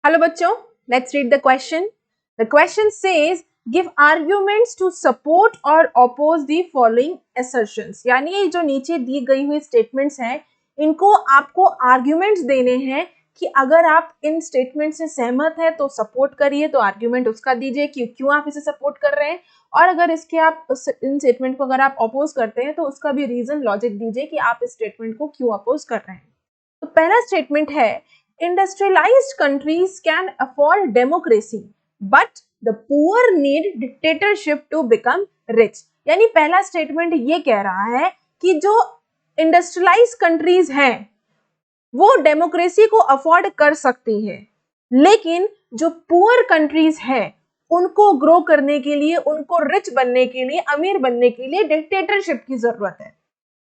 Hello बच्चों, let's read the question. The question says give arguments to support or oppose the following assertions. यानी ये जो नीचे दी गई हुई स्टेटमेंट्स हैं, इनको आपको आर्ग्यूमेंट्स देने हैं कि अगर आप इन स्टेटमेंट से सहमत है तो सपोर्ट करिए, तो आर्ग्यूमेंट उसका दीजिए कि क्यों आप इसे सपोर्ट कर रहे हैं, और अगर इसके आप इन स्टेटमेंट को अगर आप अपोज करते हैं तो उसका भी रीजन लॉजिक दीजिए कि आप इस स्टेटमेंट को क्यों अपोज कर रहे हैं. तो पहला स्टेटमेंट है industrialized countries can afford democracy but the poor need dictatorship to become rich. यानी पहला स्टेटमेंट ये कह रहा है कि जो इंडस्ट्रियलाइज कंट्रीज हैं वो डेमोक्रेसी को अफोर्ड कर सकती हैं, लेकिन जो पुअर कंट्रीज हैं उनको ग्रो करने के लिए, उनको रिच बनने के लिए, अमीर बनने के लिए डिक्टेटरशिप की जरूरत है.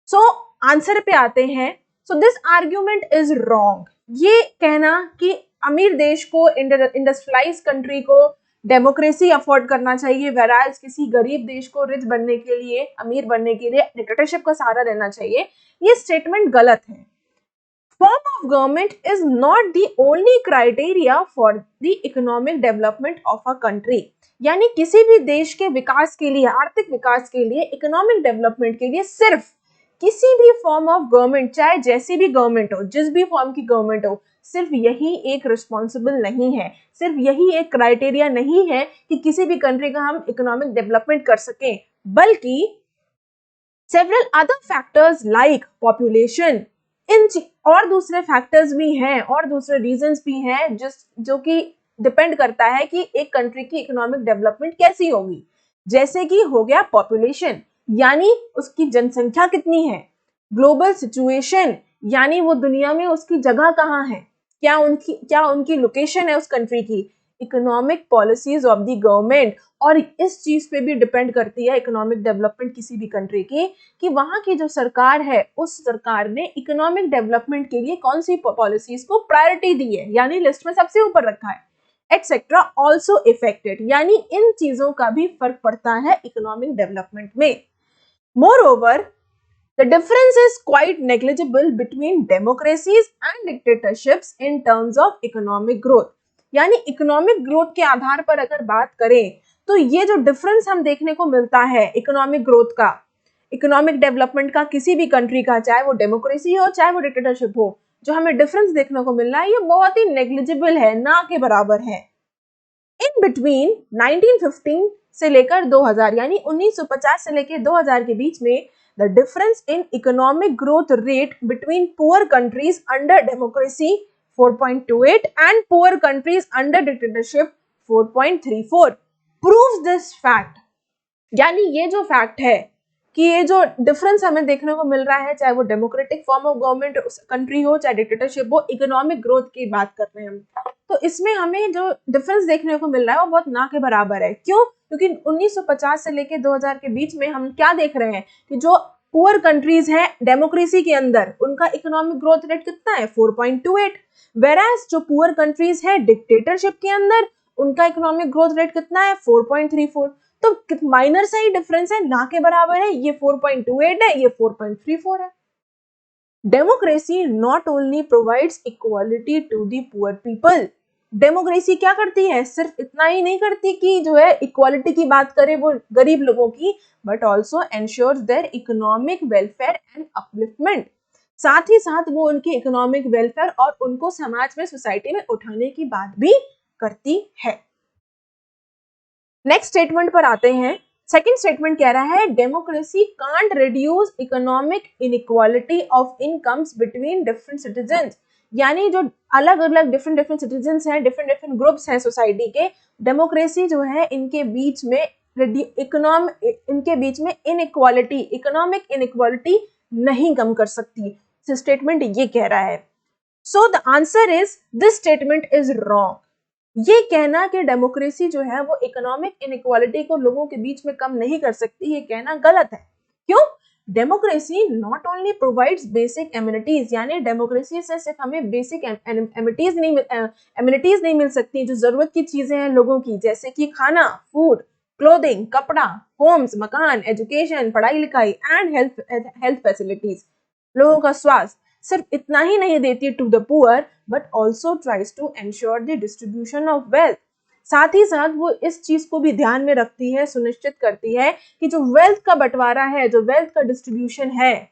सो आंसर पे आते हैं. So this argument is wrong. ये कहना कि अमीर देश को, इंडस्ट्रियलाइज कंट्री को डेमोक्रेसी अफोर्ड करना चाहिए, वेराज किसी गरीब देश को रिच बनने के लिए, अमीर बनने के लिए डिक्टेटरशिप का सहारा लेना चाहिए, ये स्टेटमेंट गलत है. Form of government is not the only criteria for the economic development of a country. यानी किसी भी देश के विकास के लिए, आर्थिक विकास के लिए, इकोनॉमिक डेवलपमेंट के लिए सिर्फ किसी भी फॉर्म ऑफ गवर्नमेंट, चाहे जैसी भी गवर्नमेंट हो, जिस भी फॉर्म की गवर्नमेंट हो, सिर्फ यही एक रिस्पॉन्सिबल नहीं है, सिर्फ यही एक क्राइटेरिया नहीं है कि किसी भी कंट्री का हम इकोनॉमिक डेवलपमेंट कर सकें, बल्कि several other factors like population, इन और दूसरे फैक्टर्स भी हैं और दूसरे रीजंस भी हैं जो कि डिपेंड करता है कि एक कंट्री की इकोनॉमिक डेवलपमेंट कैसी होगी. जैसे कि हो गया पॉपुलेशन, यानी उसकी जनसंख्या कितनी है, ग्लोबल सिचुएशन, यानी वो दुनिया में उसकी जगह कहाँ है, क्या उनकी लोकेशन है उस कंट्री की, economic policies of the government, और इस चीज पे भी डिपेंड करती है इकोनॉमिक डेवलपमेंट किसी भी कंट्री की, कि वहां की जो सरकार है उस सरकार ने इकोनॉमिक डेवलपमेंट के लिए कौन सी पॉलिसीज को प्रायोरिटी दी है, यानी लिस्ट में सबसे ऊपर रखा है, एक्सेट्रा ऑल्सो इफेक्टेड. यानी इन चीजों का भी फर्क पड़ता है इकोनॉमिक डेवलपमेंट में. Moreover, the difference is quite negligible between democracies and dictatorships in terms of economic growth. यानी इकोनॉमिक ग्रोथ के आधार पर अगर बात करें तो ये जो डिफरेंस हम देखने को मिलता है इकोनॉमिक ग्रोथ का, इकोनॉमिक डेवलपमेंट का, किसी भी कंट्री का, चाहे वो डेमोक्रेसी हो चाहे वो डिक्टेटरशिप हो, जो हमें डिफरेंस देखने को मिल रहा है ये बहुत ही नेग्लिजिबल है, ना के बराबर है. इन बिटवीन 1915 से लेकर 2000, यानी 1950 से लेकर 2000 के बीच में the difference in economic growth rate between poor countries under democracy 4.28 and poor countries under dictatorship 4.34 proves this fact. यानी ये जो फैक्ट है कि ये जो डिफरेंस हमें देखने को मिल रहा है, चाहे वो democratic form of government country हो चाहे डिक्टेटरशिप हो, इकोनॉमिक ग्रोथ की बात कर रहे हैं हम, तो इसमें हमें जो डिफरेंस देखने को मिल रहा है वो बहुत ना के बराबर है. क्यों? क्योंकि 1950 से लेकर 2000 के बीच में हम क्या देख रहे हैं कि जो पुअर कंट्रीज हैं डेमोक्रेसी के अंदर, उनका इकोनॉमिक ग्रोथ रेट कितना है, 4.28, वेराज जो पुअर कंट्रीज हैं डिक्टेटरशिप के अंदर, उनका इकोनॉमिक ग्रोथ रेट कितना है, 4.34. तो माइनर सा ही डिफरेंस है, ना के बराबर है. ये 4.28 है, ये 4.34 है. Democracy not only provides equality to the poor people. Democracy क्या करती है, सिर्फ इतना ही नहीं करती कि जो है इक्वालिटी की बात करे वो गरीब लोगों की, but also ensures their economic welfare and upliftment. साथ ही साथ वो उनके इकोनॉमिक वेलफेयर और उनको समाज में, सोसाइटी में उठाने की बात भी करती है. नेक्स्ट स्टेटमेंट पर आते हैं. सेकंड स्टेटमेंट कह रहा है democracy can't reduce economic inequality of incomes between different citizens. यानी जो अलग अलग डिफरेंट सिटीजन्स हैं, डिफरेंट ग्रुप्स हैं सोसाइटी के, डेमोक्रेसी जो है इनके बीच में इनइक्वालिटी, इकोनॉमिक इनइक्वालिटी नहीं कम कर सकती. स्टेटमेंट ये कह रहा है. So the answer is this statement is wrong. ये कहना कि डेमोक्रेसी जो है वो इकोनॉमिक इनइक्वालिटी को लोगों के बीच में कम नहीं कर सकती, ये कहना गलत है. क्यों? Democracy not only provides basic amenities, यानी डेमोक्रेसी से सिर्फ हमें बेसिक एमिनिटीज नहीं मिल सकती, जो जरूरत की चीजें हैं लोगों की, जैसे कि खाना, फूड, क्लोथिंग, कपड़ा, होम्स, मकान, एजुकेशन, पढ़ाई लिखाई एंड हेल्थ फैसिलिटीज, लोगों का स्वास्थ्य, सिर्फ इतना ही नहीं देती to the poor but also tries to ensure the distribution of wealth. साथ ही साथ वो इस चीज को भी ध्यान में रखती है, सुनिश्चित करती है कि जो वेल्थ का बंटवारा है, जो वेल्थ का डिस्ट्रीब्यूशन है,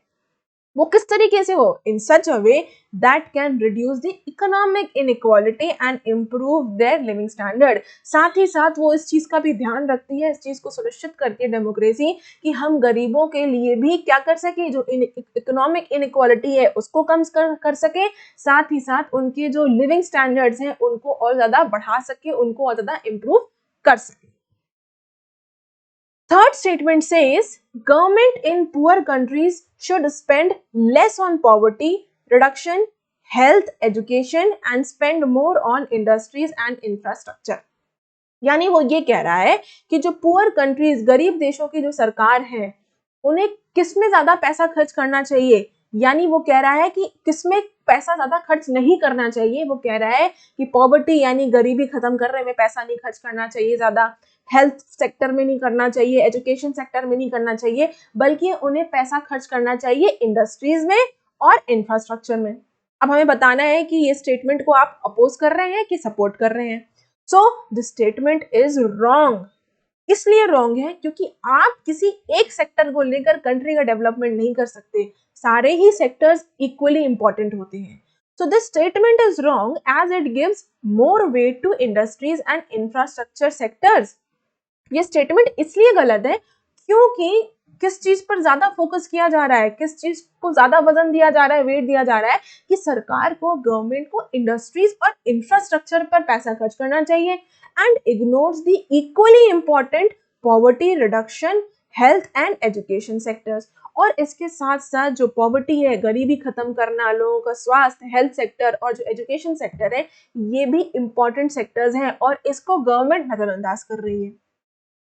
वो किस तरीके से हो, in such a way that can reduce the economic inequality and improve their living standard. साथ ही साथ वो इस चीज का भी ध्यान रखती है, इस चीज को सुनिश्चित करती है डेमोक्रेसी कि हम गरीबों के लिए भी क्या कर सके, जो इकोनॉमिक इनइक्वालिटी है उसको कम कर सके, साथ ही साथ उनके जो लिविंग स्टैंडर्ड्स हैं उनको और ज्यादा बढ़ा सके, उनको और ज्यादा इम्प्रूव कर सके। Third statement says government in poor countries should spend less on poverty reduction, health, education and spend more on industries and infrastructure। यानी वो ये कह रहा है कि जो पुअर कंट्रीज, गरीब देशों की जो सरकार है, उन्हें किसमें ज्यादा पैसा खर्च करना चाहिए। यानी वो कह रहा है कि किसमें पैसा ज्यादा खर्च नहीं करना चाहिए। वो कह रहा है कि पॉवर्टी यानी गरीबी खत्म करने में पैसा नहीं खर्च करना चाहिए ज्यादा, हेल्थ सेक्टर में नहीं करना चाहिए, एजुकेशन सेक्टर में नहीं करना चाहिए, बल्कि उन्हें पैसा खर्च करना चाहिए इंडस्ट्रीज में और इंफ्रास्ट्रक्चर में। अब हमें बताना है कि ये स्टेटमेंट को आप अपोज कर रहे हैं कि सपोर्ट कर रहे हैं। So the statement is wrong. इसलिए रॉन्ग है क्योंकि आप किसी एक सेक्टर को लेकर कंट्री का डेवलपमेंट नहीं कर सकते, सारे ही सेक्टर्स इक्वली इंपॉर्टेंट होते हैं। So this statement is wrong as it gives more weight to industries and infrastructure sectors। ये स्टेटमेंट इसलिए गलत है क्योंकि किस चीज पर ज्यादा फोकस किया जा रहा है, किस चीज को ज्यादा वजन दिया जा रहा है, वेट दिया जा रहा है कि सरकार को, गवर्नमेंट को इंडस्ट्रीज और इंफ्रास्ट्रक्चर पर पैसा खर्च करना चाहिए and ignores the equally important poverty reduction, health and education sectors. और इसके साथ साथ जो पॉवर्टी है, गरीबी खत्म करना, लोगों का स्वास्थ्य, हेल्थ सेक्टर और जो एजुकेशन सेक्टर है, ये भी इंपॉर्टेंट सेक्टर्स हैं और इसको गवर्नमेंट नजरअंदाज कर रही है।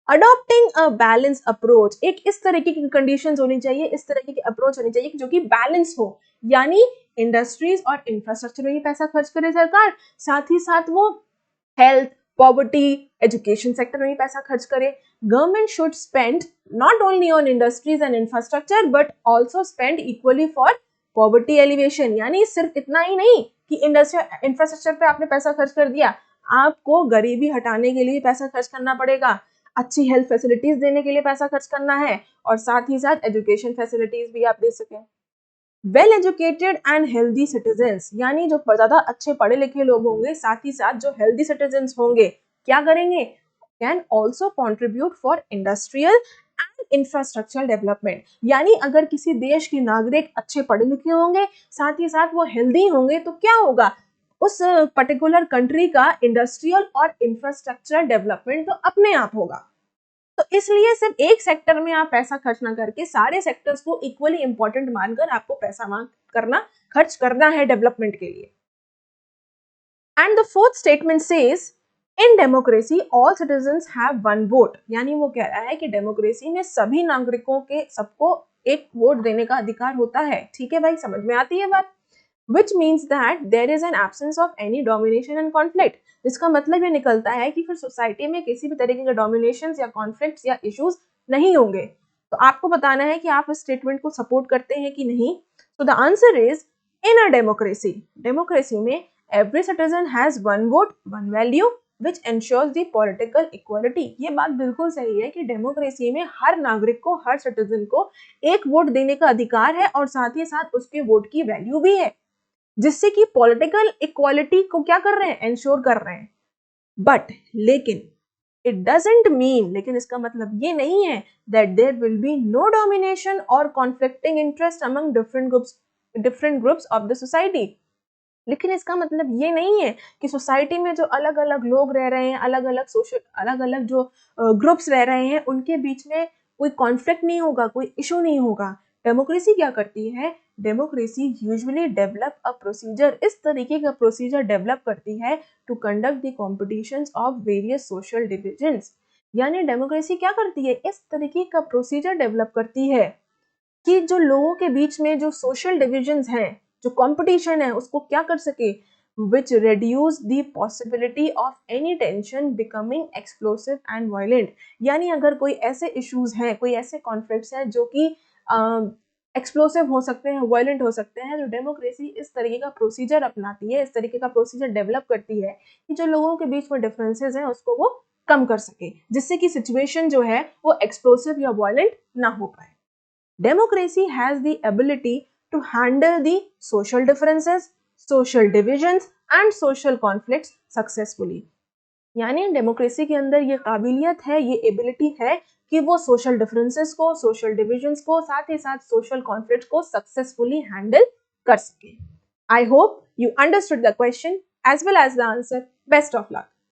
अडॉप्टिंग अ बैलेंस अप्रोच, एक इस तरीके की कंडीशंस होनी चाहिए, इस तरीके की अप्रोच होनी चाहिए जो कि बैलेंस हो, यानी इंडस्ट्रीज और इंफ्रास्ट्रक्चर में भी पैसा खर्च करे सरकार, साथ ही साथ वो हेल्थ, पॉवर्टी, एजुकेशन सेक्टर में भी पैसा खर्च करे। Government should spend not only on industries and infrastructure but also spend equally for poverty alleviation. यानी सिर्फ इतना ही नहीं कि इंडस्ट्री इंफ्रास्ट्रक्चर पे आपने पैसा खर्च कर दिया, आपको गरीबी हटाने के लिए पैसा खर्च करना पड़ेगा, अच्छी हेल्थ फैसिलिटीज देने के लिए पैसा खर्च करना है और साथ ही साथ एजुकेशन फैसिलिटीज भी आप दे सकें। Well educated and healthy citizens, यानी जो ज्यादा अच्छे पढ़े लिखे लोग होंगे, साथ ही साथ जो हेल्दी सिटीजन्स होंगे, क्या करेंगे, can also contribute for industrial and infrastructure development. यानी अगर किसी देश के नागरिक अच्छे पढ़े लिखे होंगे, साथ ही साथ वो हेल्दी होंगे, तो क्या होगा, उस पर्टिकुलर कंट्री का इंडस्ट्रियल और इंफ्रास्ट्रक्चर डेवलपमेंट तो अपने आप होगा। तो इसलिए सिर्फ एक सेक्टर में आप पैसा खर्च ना करके सारे सेक्टर्स को इक्वली इंपॉर्टेंट मानकर आपको पैसा खर्च करना है डेवलपमेंट के लिए। And the fourth statement says in democracy all citizens have one vote. यानी वो कह रहा है कि डेमोक्रेसी में सभी नागरिकों के सबको एक वोट देने का अधिकार होता है। ठीक है भाई, समझ में आती है बात। Which means that there is an absence of any domination and conflict। जिसका मतलब ये निकलता है कि फिर सोसाइटी में किसी भी तरीके के डोमिनेशन या कॉन्फ्लिक्ट्स या इश्यूज नहीं होंगे। तो आपको बताना है कि आप इस स्टेटमेंट को सपोर्ट करते हैं कि नहीं। तो the answer is in a democracy, democracy में every citizen has one vote one value which ensures the political equality. ये बात बिल्कुल सही है कि डेमोक्रेसी में हर नागरिक को, हर सिटीजन को एक वोट देने का अधिकार है और साथ ही साथ उसके वोट की वैल्यू भी है, जिससे कि पॉलिटिकल इक्वालिटी को क्या कर रहे हैं, एंश्योर कर रहे हैं। बट लेकिन इट डजंट मीन, लेकिन इसका मतलब ये नहीं है that there will be no domination और conflicting interest among different groups of the society. लेकिन इसका मतलब ये नहीं है कि सोसाइटी में जो अलग अलग लोग रह रहे हैं, अलग अलग जो ग्रुप्स रह रहे हैं, उनके बीच में कोई कॉन्फ्लिक्ट नहीं होगा, कोई इशू नहीं होगा। डेमोक्रेसी क्या करती है, democracy usually develop a procedure, इस तरीके का प्रोसीजर डेवलप करती है to conduct the competitions of various social divisions. यानी डेमोक्रेसी क्या करती है, इस तरीके का प्रोसीजर डेवलप करती है कि जो लोगों के बीच में जो सोशल डिविजन्स हैं, जो कंपटीशन है, उसको क्या कर सके, which reduce the possibility of any tension becoming explosive and violent। यानी अगर कोई ऐसे इश्यूज हैं, कोई ऐसे कॉन्फ्लिक्ट्स हैं जो कि एक्सप्लोसिव हो सकते हैं, वायलेंट हो सकते हैं। तो डेमोक्रेसी इस तरीके का प्रोसीजर अपनाती है, इस तरीके का प्रोसीजर डेवलप करती है कि जो लोगों के बीच में डिफरेंसेस हैं उसको वो कम कर सके, जिससे कि सिचुएशन जो है वो एक्सप्लोसिव या वायलेंट ना हो पाए। Democracy has the ability to handle the social differences, social divisions and social conflicts successfully. यानी डेमोक्रेसी के अंदर ये काबिलियत है, ये एबिलिटी है कि वो सोशल डिफरेंसेस को, सोशल डिविजन्स को, साथ ही साथ सोशल कॉन्फ्लिक्ट को सक्सेसफुली हैंडल कर सके। I hope you understood the question as well as the answer. Best of luck.